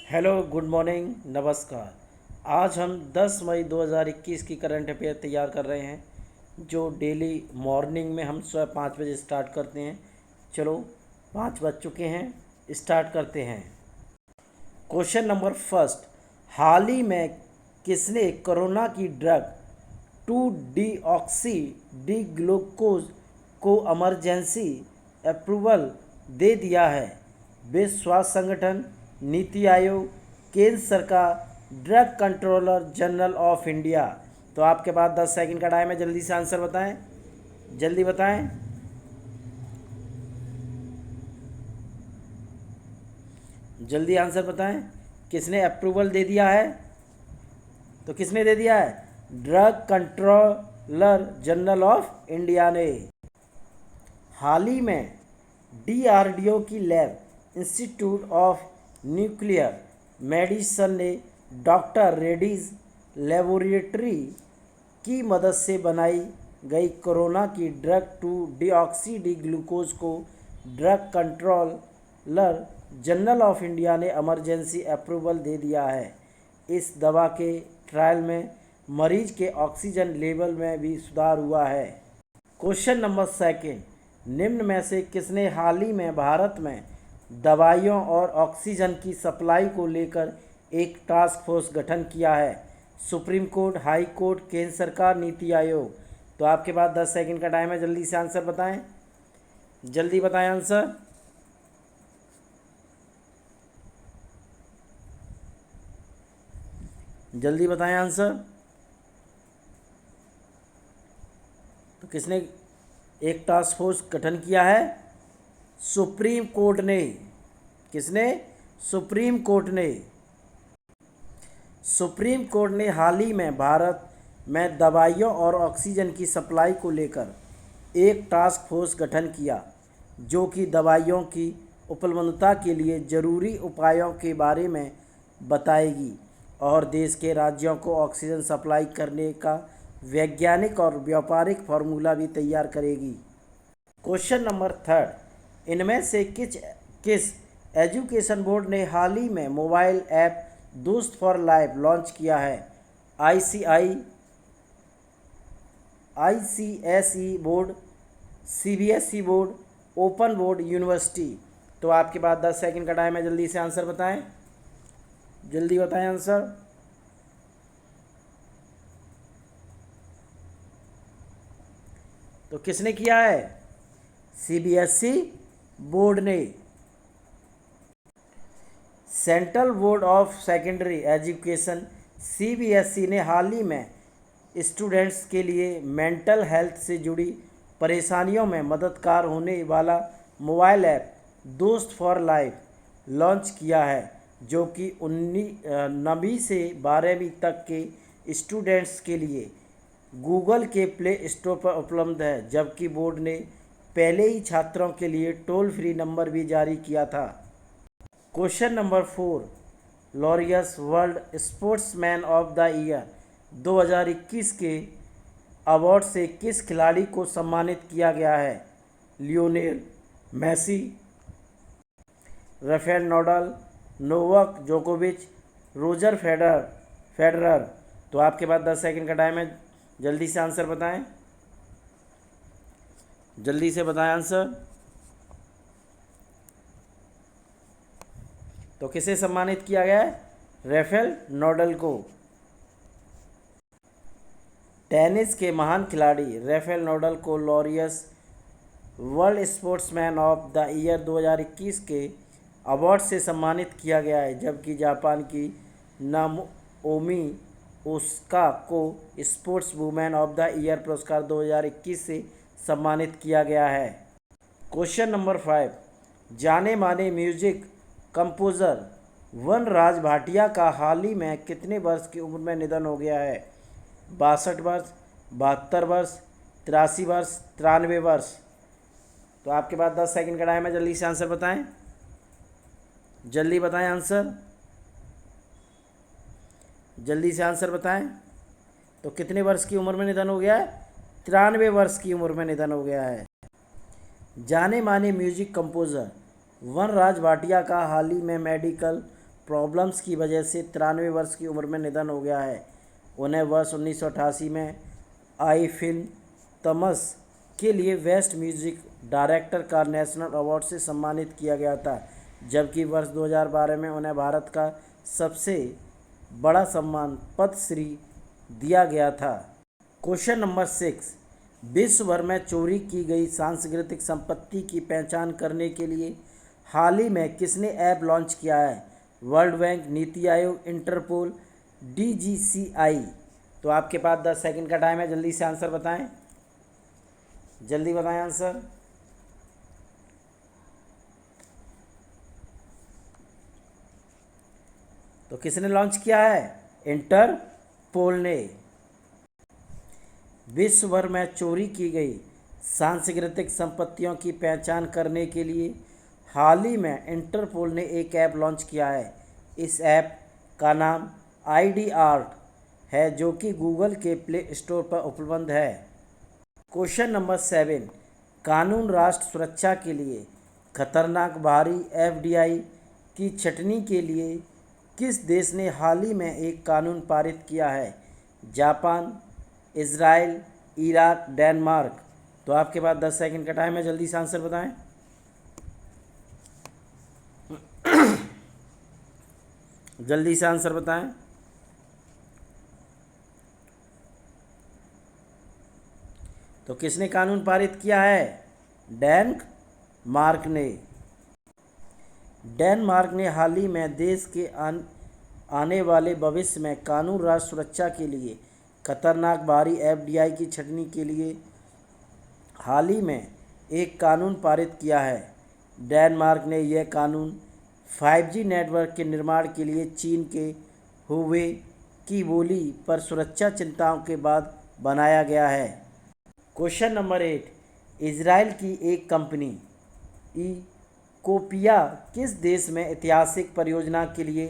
Hello, good morning, नमस्कार। आज हम 10 मई 2021 की करंट अफेयर तैयार कर रहे हैं, जो डेली मॉर्निंग में हम सुबह 5 बजे स्टार्ट करते हैं। चलो, 5 बज चुके हैं, स्टार्ट करते हैं। क्वेश्चन नंबर फर्स्ट, हाल ही में किसने कोरोना की ड्रग 2-डीऑक्सी डी ग्लूकोज को इमरजेंसी अप्रूवल दे दिया है? विश्व स्वास्थ्य संगठन, नीति आयोग, केंद्र सरकार, drug controller general of India. तो आपके पास 10 सेकंड का टाइम है, जल्दी से आंसर बताएं, जल्दी बताएं, जल्दी आंसर बताएं। किसने अप्रूवल दे दिया है? तो किसने दे दिया है? Drug controller general of India ने। हाल ही में डीआरडीओ की lab institute of nuclear medicine ने डॉक्टर रेड्डीज लेबोरेटरी की मदद से बनाई गई कोरोना की ड्रग 2-डीऑक्सी डी ग्लूकोज को drug controller general of India ने इमरजेंसी अप्रूवल दे दिया है। इस दवा के ट्रायल में मरीज के ऑक्सीजन लेवल में भी सुधार हुआ है। क्वेश्चन नंबर सेकंड, निम्न में से किसने हाल ही में भारत में दवाइयों और ऑक्सीजन की सप्लाई को लेकर एक टास्क फोर्स गठन किया है? सुप्रीम कोर्ट, हाई कोर्ट, केंद्र सरकार, नीति आयोग। तो आपके पास 10 सेकंड का टाइम है, जल्दी से आंसर बताएं, जल्दी बताएं आंसर। जल्दी बताएं आंसर। तो किसने एक टास्क फोर्स गठन किया है? सुप्रीम कोर्ट ने। किसने? सुप्रीम कोर्ट ने। सुप्रीम कोर्ट ने हाल ही में भारत में दवाइयों और ऑक्सीजन की सप्लाई को लेकर एक टास्क फोर्स गठन किया, जो कि दवाइयों की उपलब्धता के लिए जरूरी उपायों के बारे में बताएगी और देश के राज्यों को ऑक्सीजन सप्लाई करने का वैज्ञानिक और व्यापारिक फार्मूला भी तैयार करेगी। क्वेश्चन नंबर थर्ड, इनमें से किस एजुकेशन बोर्ड ने हाल ही में मोबाइल ऐप दोस्त फॉर लाइफ लॉन्च किया है? ICSE board, CBSE board, open board, university. तो आपके पास 10 सेकंड का टाइम है, जल्दी से आंसर बताएं, जल्दी बताएं आंसर। तो किसने किया है? सीबीएसई बोर्ड ने। Central board of secondary education CBSE ने हाल ही में स्टूडेंट्स के लिए मेंटल हेल्थ से जुड़ी परेशानियों में मददगार होने वाला मोबाइल ऐप दोस्त फॉर लाइफ लॉन्च किया है, जो कि 9वीं से 12वीं तक के स्टूडेंट्स के लिए गूगल के प्ले स्टोर पर उपलब्ध है, जबकि बोर्ड ने पहले ही छात्रों के लिए टोल फ्री नंबर भी जारी किया था। Question number 4, Laureus world sportsman of the year 2021 के अवार्ड से किस खिलाड़ी को सम्मानित किया गया है? Lionel Messi, Rafael Nadal, Novak जोकोविच, रोजर फेडरर। तो आपके पास 10 सेकंड का टाइम है, जल्दी से आंसर बताएं, जल्दी से बताएं आंसर। तो किसे सम्मानित किया गया है? राफेल नाडाल को। टेनिस के महान खिलाड़ी राफेल नाडाल को Laureus world sportsman of the year 2021 के अवार्ड से सम्मानित किया गया है, जबकि जापान की नाओमी ओसाका को sports women of the year पुरस्कार 2021 से सम्मानित किया गया है। क्वेश्चन नंबर 5, जाने माने म्यूजिक कंपोजर वनराज भाटिया का हाल ही में कितने वर्ष की उम्र में निधन हो गया है? 62 वर्ष, 72 वर्ष, 83 वर्ष, 93 वर्ष। तो आपके पास 10 सेकंड का टाइम है, जल्दी से आंसर बताएं, जल्दी बताएं आंसर, जल्दी से आंसर बताएं। तो कितने वर्ष की उम्र में निधन हो गया है? 93 वर्ष की उम्र में निधन हो गया है। जाने माने म्यूजिक कंपोजर वनराज भाटिया का हाल ही में मेडिकल प्रॉब्लम्स की वजह से 93 वर्ष की उम्र में निधन हो गया है। उन्हें वर्ष 1988 में आई फिल्म तमस के लिए बेस्ट म्यूजिक डायरेक्टर का नेशनल अवार्ड से सम्मानित किया गया था, जबकि वर्ष 2012 में उन्हें भारत का सबसे बड़ा सम्मान पद्मश्री दिया गया था। क्वेश्चन नंबर 6, विश्व भर में चोरी की गई सांस्कृतिक संपत्ति की पहचान करने के लिए हाल ही में किसने ऐप लॉन्च किया है? World bank, NITI Aayog, interpole, DGCI। तो आपके पास 10 सेकंड का टाइम है, जल्दी से आंसर बताएं, जल्दी बताएं आंसर। तो किसने लॉन्च किया है? इंटरपोल ने। विश्व भर में चोरी की गई सांस्कृतिक संपत्तियों की पहचान करने के लिए हाल ही में इंटरपोल ने एक ऐप लॉन्च किया है। इस ऐप का नाम ID आर्ट है, जो कि गूगल के प्ले स्टोर पर उपलब्ध है। क्वेश्चन नंबर 7, कानून राष्ट्र सुरक्षा के लिए खतरनाक भारी FDI की छटनी के लिए किस देश ने हाल ही में एक कानून पारित किया है? Japan, Israel, Iraq, Denmark. तो आपके पास 10 सेकंड का टाइम है, जल्दी से आंसर बताएं। जल्दी से आंसर बताएं। तो किसने कानून पारित किया है? डेनमार्क ने। डेनमार्क ने हाल ही में देश के आने वाले भविष्य में कानून राष्ट्र सुरक्षा के लिए खतरनाक भारी FDI की छटनी के लिए हाल ही में एक कानून पारित किया है। डेनमार्क ने यह कानून 5G नेटवर्क के निर्माण के लिए चीन के हुवे की बोली पर सुरक्षा चिंताओं के बाद बनाया गया है। क्वेश्चन नंबर 8, इजराइल की एक कंपनी इकोपिया किस देश में ऐतिहासिक परियोजना के लिए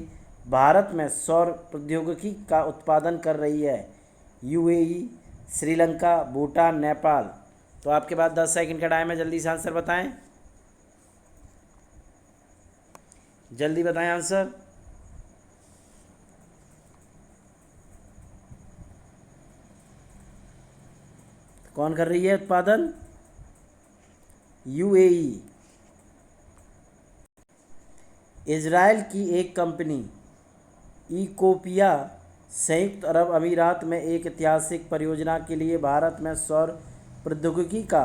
भारत में सौर प्रौद्योगिकी का उत्पादन कर रही है? UAE, श्रीलंका, भूटान, नेपाल। तो आपके पास 10 सेकंड का टाइम है, जल्दी से आंसर बताएं, जल्दी बताएं आंसर। कौन कर रही है उत्पादन? UAE। इजराइल की एक कंपनी इकोपिया संयुक्त अरब अमीरात में एक ऐतिहासिक परियोजना के लिए भारत में सौर प्रौद्योगिकी का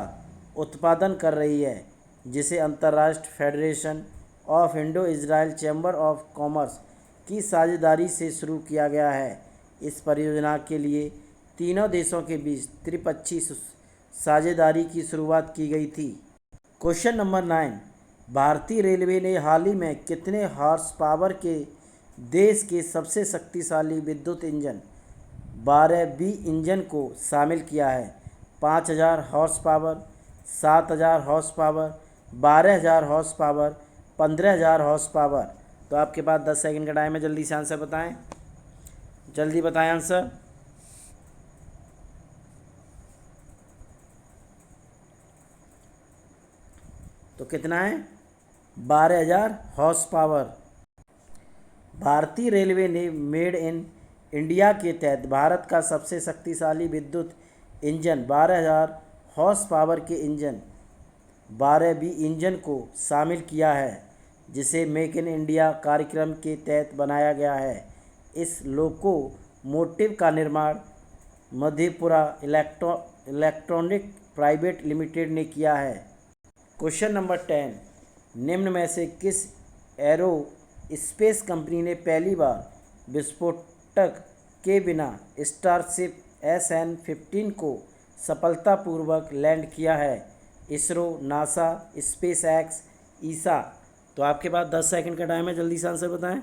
उत्पादन कर रही है, जिसे अंतर्राष्ट्रीय federation of Indo Israel chamber of commerce की साझेदारी से शुरू किया गया है। इस परियोजना के लिए तीनों देशों के बीच त्रिपक्षीय साझेदारी की शुरुआत की गई थी। क्वेश्चन नंबर 9, भारतीय रेलवे ने हाल ही में कितने हॉर्स पावर के देश के सबसे शक्तिशाली विद्युत इंजन 12B इंजन को शामिल किया है? 5000 horse power, 7000 horse power, 12000 horse power, 15000 horse power. तो आपके पास 10 सेकंड का टाइम है, जल्दी से आंसर बताएं, जल्दी बताएं आंसर। तो कितना है? 12000 हॉर्स पावर। भारतीय रेलवे ने मेड इन इंडिया के तहत भारत का सबसे शक्तिशाली विद्युत इंजन 12000 हॉर्स पावर के इंजन 12B इंजन को शामिल किया है, जिसे मेक इन इंडिया कार्यक्रम के तहत बनाया गया है। इस लोकोमोटिव का निर्माण मधेपुरा इलेक्ट्रॉनिक प्राइवेट लिमिटेड ने किया है। क्वेश्चन नंबर 10, निम्न में से किस एरो स्पेस कंपनी ने पहली बार विस्फोटक के बिना स्टारशिप SN-15 को सफलतापूर्वक लैंड किया है? इसरो, नासा, स्पेस एक्स, ईसा। तो आपके पास 10 सेकंड का टाइम है, जल्दी से आंसर बताएं।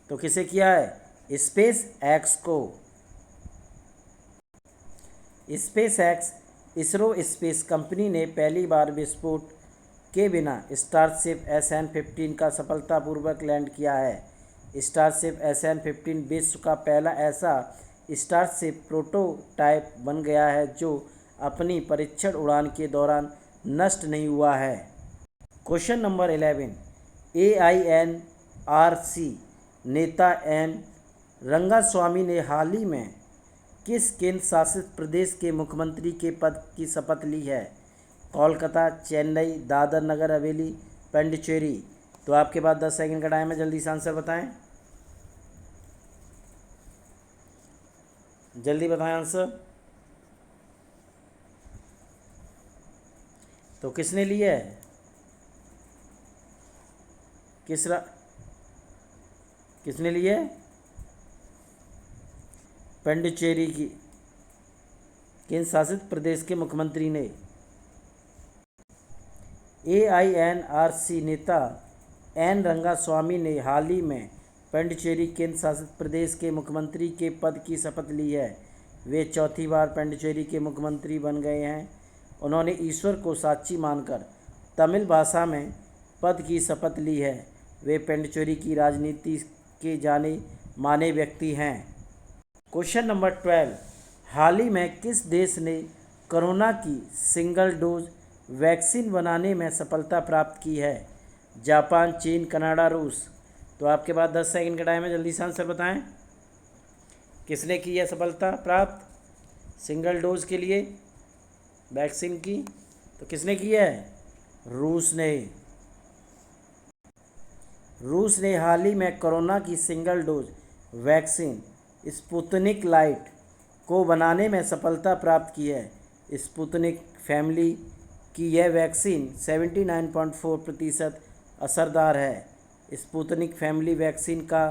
तो किसे किया है? स्पेस एक्स को। Space x ISRO space company ने पहली बार विस्फोट के बिना स्टारशिप SN-15 का सफलतापूर्वक लैंड किया है। स्टारशिप SN-15 विश्व का पहला ऐसा स्टारशिप प्रोटोटाइप बन गया है जो अपनी परीक्षण उड़ान के दौरान नष्ट नहीं हुआ है। क्वेश्चन नंबर 11, AINRC नेता एन रंगास्वामी ने हाल ही में किस केंद्र शासित प्रदेश के मुख्यमंत्री के पद की शपथ ली है? कोलकाता, चेन्नई, दादर नगर हवेली, पांडिचेरी। तो आपके पास 10 सेकंड का टाइम है, जल्दी से आंसर बताएं। जल्दी बताएं आंसर। तो किसने ली है? किसने ली है? पांडिचेरी की केंद्र शासित प्रदेश के मुख्यमंत्री ने। AINRC नेता एन रंगास्वामी ने हाल ही में पांडिचेरी केंद्र शासित प्रदेश के मुख्यमंत्री के पद की शपथ ली है। वे चौथी बार पांडिचेरी के मुख्यमंत्री बन गए हैं। उन्होंने ईश्वर को साक्षी मानकर तमिल भाषा में पद की शपथ ली है। वे पांडिचेरी की राजनीति के जाने माने व्यक्ति हैं। क्वेश्चन नंबर 12, हाल ही में किस देश ने कोरोना की सिंगल डोज वैक्सीन बनाने में सफलता प्राप्त की है? जापान, चीन, कनाडा, रूस। तो आपके पास 10 सेकंड का टाइम है, जल्दी से आंसर बताएं। किसने की है सफलता प्राप्त सिंगल डोज के लिए वैक्सीन की? तो किसने की है? रूस ने। रूस ने हाल ही में कोरोना की single dose vaccine Sputnik light को बनाने में सफलता प्राप्त की है। स्पुतनिक फैमिली की यह वैक्सीन 79.4% असरदार है। स्पुतनिक फैमिली वैक्सीन का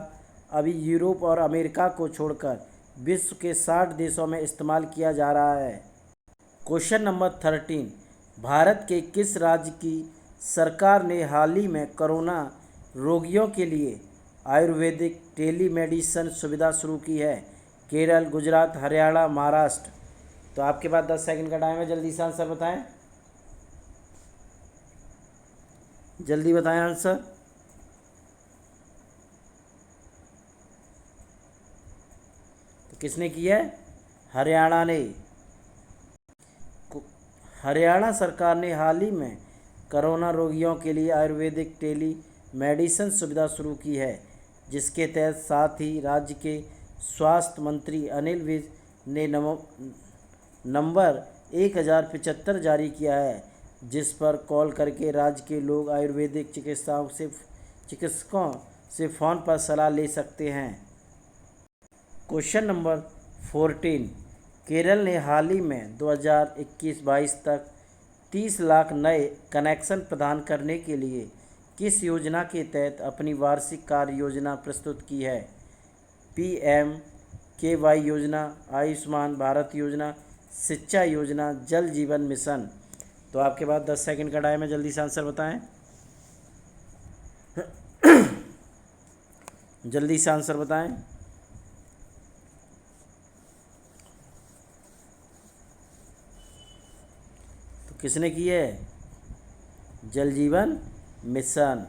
अभी यूरोप और अमेरिका को छोड़कर विश्व के 60 देशों में इस्तेमाल किया जा रहा है। क्वेश्चन नंबर 13, भारत के किस राज्य की सरकार ने हाल ही में कोरोना रोगियों के लिए आयुर्वेदिक टेलीमेडिसिन सुविधा शुरू की है? केरल, गुजरात, हरियाणा, महाराष्ट्र। तो आपके पास 10 सेकंड का टाइम है, जल्दी से आंसर बताएं। जल्दी बताएं आंसर। तो किसने किया है? हरियाणा ने। हरियाणा सरकार ने हाल ही में कोरोना रोगियों के लिए आयुर्वेदिक टेली मेडिसिन सुविधा शुरू की है, जिसके तहत साथ ही राज्य के स्वास्थ्य मंत्री अनिल विज ने नंबर 1075 जारी किया है, जिस पर कॉल करके राज्य के लोग आयुर्वेदिक चिकित्सकों से फ़ोन पर सलाह ले सकते हैं। क्वेश्चन नंबर 14, केरल ने हाल ही में 2021-22 तक 30 लाख नए कनेक्शन प्रदान करने के लिए किस योजना के तहत अपनी वार्षिक कार्य योजना प्रस्तुत की है? PMKY योजना, आयुष्मान भारत योजना, शिक्षा योजना, जल जीवन मिशन। तो आपके पास 10 सेकंड का टाइम है, जल्दी से आंसर बताएं। जल्दी से आंसर बताएं। तो किसने की है? जल जीवन मिशन।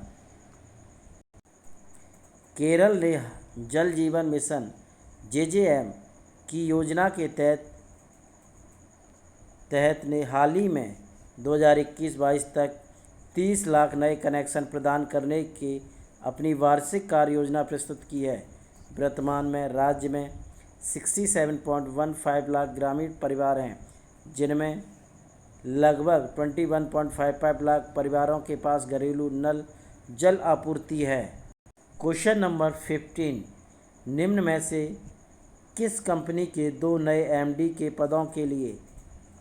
केरल ने जल जीवन मिशन JJM की योजना के तहत ने हाल ही में 2021-22 तक 30 लाख नए कनेक्शन प्रदान करने की अपनी वार्षिक कार्य योजना प्रस्तुत की है। वर्तमान में राज्य में 67.15 लाख ग्रामीण परिवार हैं, जिनमें लगभग 21.55 लाख परिवारों के पास घरेलू नल जल आपूर्ति है। क्वेश्चन नंबर 15, निम्न में से किस कंपनी के 2 नए MD के पदों के लिए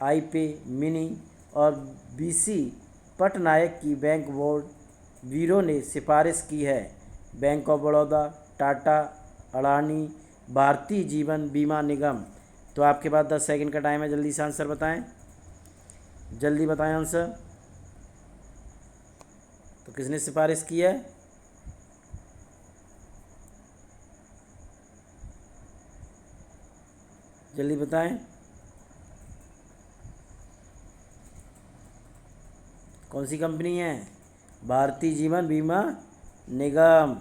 IP मिनी और BC पटनायक की बैंक बोर्ड ब्यूरो ने सिफारिश की है? बैंक ऑफ बड़ौदा, टाटा, अडानी, भारतीय जीवन बीमा निगम। तो आपके पास 10 सेकंड का टाइम है, जल्दी से आंसर बताएं। जल्दी बताएं आंसर। तो किसने सिफारिश की है? जल्दी बताएं। कौन सी कंपनी है? भारतीय जीवन बीमा निगम।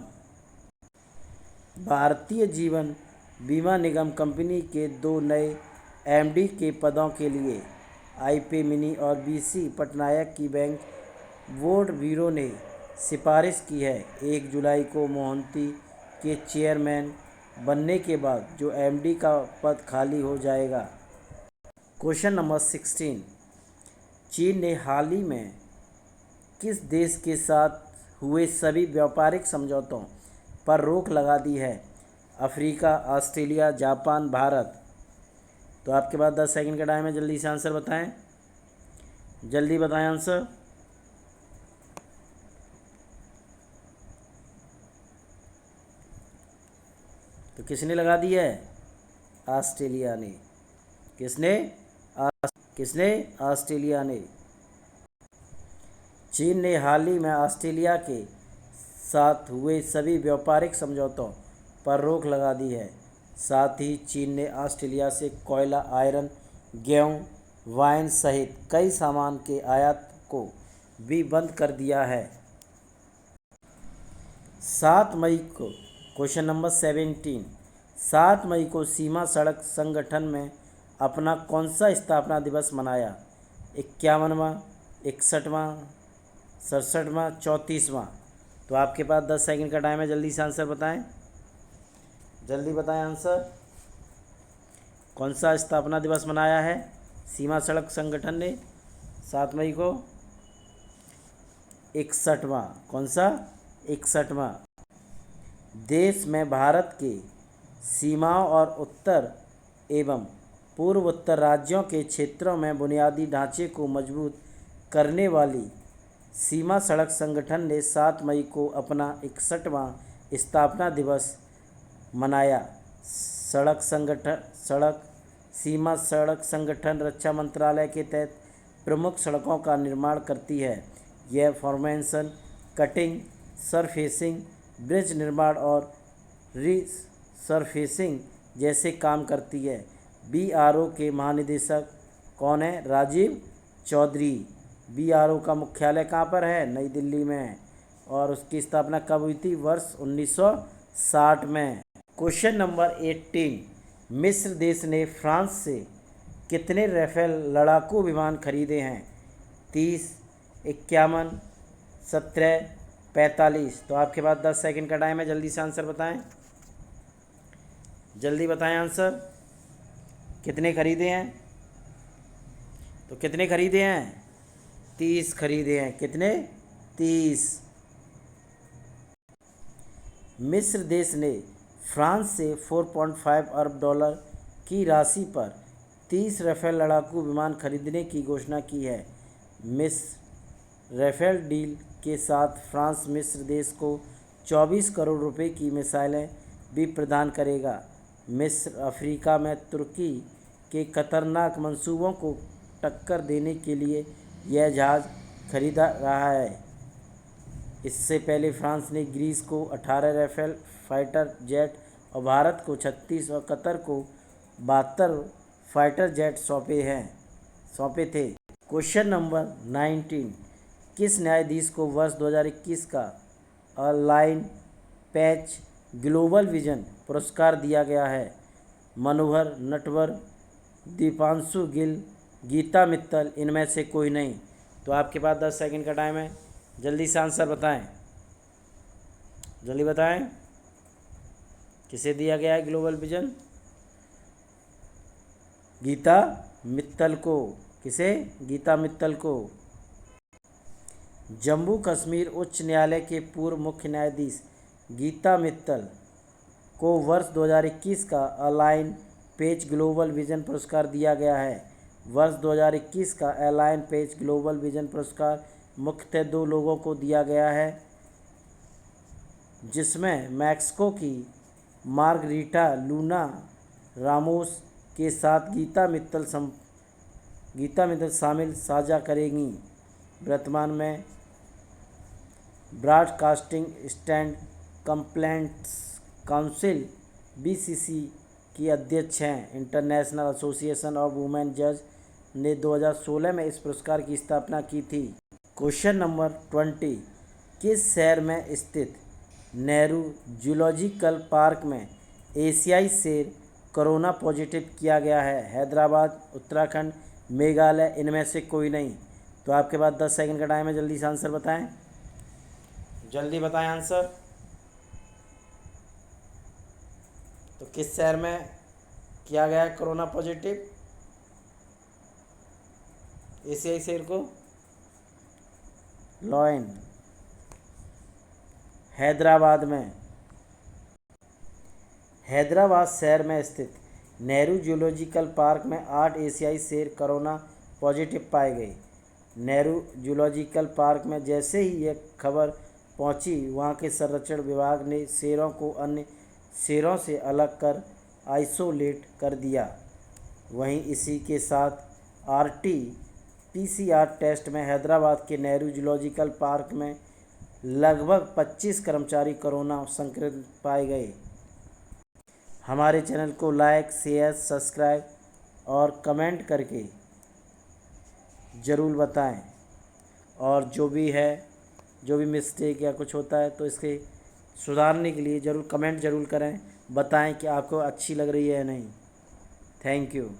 भारतीय जीवन बीमा निगम कंपनी के 2 नए MD के पदों के लिए आईपी मिनी और बीसी पटनायक की बैंक बोर्ड ब्यूरो ने सिफारिश की है। 1 जुलाई को मोहंती के चेयरमैन बनने के बाद जो एमडी का पद खाली हो जाएगा। क्वेश्चन नंबर 16, चीन ने हाल ही में किस देश के साथ हुए सभी व्यापारिक समझौतों पर रोक लगा दी है? Africa, Australia, Japan, Bharat. तो आपके पास 10 सेकंड का टाइम है, जल्दी से आंसर बताएं, जल्दी बताएं आंसर। तो किसने लगा दी है? ऑस्ट्रेलिया ने। किसने? ऑस्ट्रेलिया ने। चीन ने हाल ही में ऑस्ट्रेलिया के साथ हुए सभी व्यापारिक समझौतों पर रोक लगा दी है। साथ ही चीन ने ऑस्ट्रेलिया से कोयला, आयरन, गेहूं, वाइन सहित कई सामान के आयात को भी बंद कर दिया है। 7 मई को क्वेश्चन नंबर 17, 7 मई को सीमा सड़क संगठन में अपना कौन सा स्थापना दिवस मनाया? 51वां, 61वां, 67वां, 34वां। तो आपके पास 10 सेकंड का टाइम है, जल्दी से आंसर बताएं, जल्दी बताएं आंसर। कौन सा स्थापना दिवस मनाया है सीमा सड़क संगठन ने 7 मई को? 61वां। कौन सा? 61वां। देश में भारत के सीमाओं और उत्तर एवं पूर्वोत्तर राज्यों के क्षेत्रों में बुनियादी ढांचे को मजबूत करने वाली सीमा सड़क संगठन ने 7 मई को अपना 61वां स्थापना दिवस मनाया। सीमा सड़क संगठन रक्षा मंत्रालय के तहत प्रमुख सड़कों का निर्माण करती है। यह फॉर्मेशन, कटिंग, सरफेसिंग, ब्रिज निर्माण और रीसरफेसिंग जैसे काम करती है। बीआरओ के महानिदेशक कौन है? राजीव चौधरी। बीआरओ का मुख्यालय कहाँ पर है? नई दिल्ली में। और उसकी स्थापना कब हुई थी? वर्ष 1960 में। क्वेश्चन नंबर 18, मिस्र देश ने फ्रांस से कितने राफेल लड़ाकू विमान खरीदे हैं? 30, 51, 17, 45। तो आपके पास 10 सेकंड का टाइम है, जल्दी से आंसर बताएं, जल्दी बताएं आंसर। कितने खरीदे हैं? तो कितने खरीदे हैं? 30 खरीदे हैं। कितने? 30। मिस्र देश ने फ्रांस से 4.5 अरब डॉलर की राशि पर 30 राफेल लड़ाकू विमान खरीदने की घोषणा की है। मिस्र राफेल डील के साथ फ्रांस मिस्र देश को 24 करोड़ रुपए की मिसाइलें भी प्रदान करेगा। मिस्र अफ्रीका में तुर्की के खतरनाक मंसूबों को टक्कर देने के लिए यह जहाज़ खरीदा रहा है। इससे पहले फ्रांस ने ग्रीस को 18 राफेल फाइटर जेट और भारत को 36 और कतर को 72 फाइटर जेट सौंपे थे। क्वेश्चन नंबर 19, किस न्यायाधीश को वर्ष 2021 का ऑनलाइन पैच ग्लोबल विजन पुरस्कार दिया गया है? मनोहर नटवर, दीपांशु गिल, गीता मित्तल, इनमें से कोई नहीं। तो आपके पास 10 सेकंड का टाइम है, जल्दी से आंसर बताएं, जल्दी बताएं। किसे दिया गया है ग्लोबल विजन? गीता मित्तल को। किसे? गीता मित्तल को। जम्मू कश्मीर उच्च न्यायालय के पूर्व मुख्य न्यायाधीश गीता मित्तल को वर्ष 2021 का ऑनलाइन पेज ग्लोबल विजन पुरस्कार दिया गया है। वर्ष 2021 का ऑनलाइन पेज ग्लोबल विजन पुरस्कार मुख्यतः 2 लोगों को दिया गया है, जिसमें मैक्सिको की मार्गरीटा लूना रामोस के साथ गीता मित्तल शामिल साझा करेंगी। वर्तमान में broadcasting stand complaints council BCC की अध्यक्ष हैं। इंटरनेशनल एसोसिएशन ऑफ वुमेन जज ने 2016 में इस पुरस्कार की स्थापना की थी। क्वेश्चन नंबर 20, किस शहर में स्थित नेहरू जूलॉजिकल पार्क में एशियाई शेर कोरोना पॉजिटिव किया गया है? हैदराबाद, उत्तराखंड, मेघालय, इनमें से कोई नहीं। तो आपके पास 10 सेकंड का टाइम है, जल्दी से आंसर बताएं, जल्दी बताएं आंसर। तो किस शहर में किया गया है कोरोना पॉजिटिव एशियाई शेर को? लॉयन, हैदराबाद में। हैदराबाद शहर में स्थित नेहरू जूलॉजिकल पार्क में 8 एशियाई शेर कोरोना पॉजिटिव पाए गए। नेहरू जूलॉजिकल पार्क में जैसे ही यह खबर पहुंची, वहां के संरक्षण विभाग ने शेरों को अन्य शेरों से अलग कर आइसोलेट कर दिया। वहीं इसी के साथ आरटी पीसीआर टेस्ट में हैदराबाद के नेहरू जूलॉजिकल पार्क में लगभग 25 कर्मचारी कोरोना संक्रमित पाए गए। हमारे चैनल को लाइक, शेयर, सब्सक्राइब और कमेंट करके ज़रूर बताएं। और जो भी मिस्टेक या कुछ होता है तो इसके सुधारने के लिए ज़रूर कमेंट ज़रूर करें, बताएं कि आपको अच्छी लग रही है या नहीं। Thank you.